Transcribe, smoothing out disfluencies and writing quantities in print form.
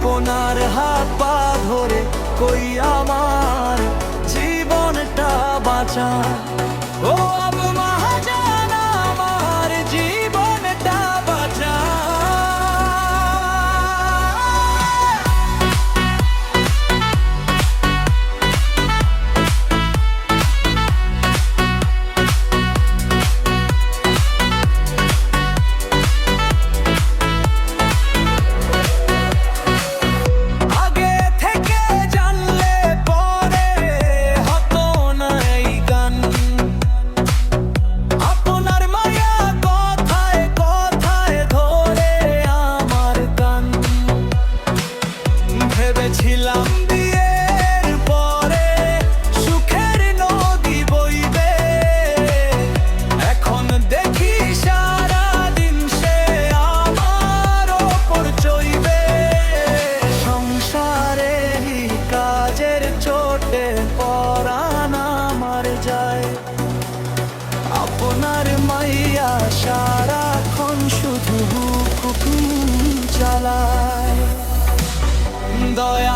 আপনার হাত পা ধরে কই আমার জীবনটা বাঁচা। ও আবু মহাজন আমার জীবনটা বাঁচা। ভেবেছিলাম বিয়ের পরে সুখের নদী বইবে, এখন দেখি সারাদিন সে আমার ওপর চইবে। সংসারেরই কাজের চোটে পরাণ আমার যায়, আপনার মাইয়া সারাক্ষণ শুধু হুকুম চালায়। দয়া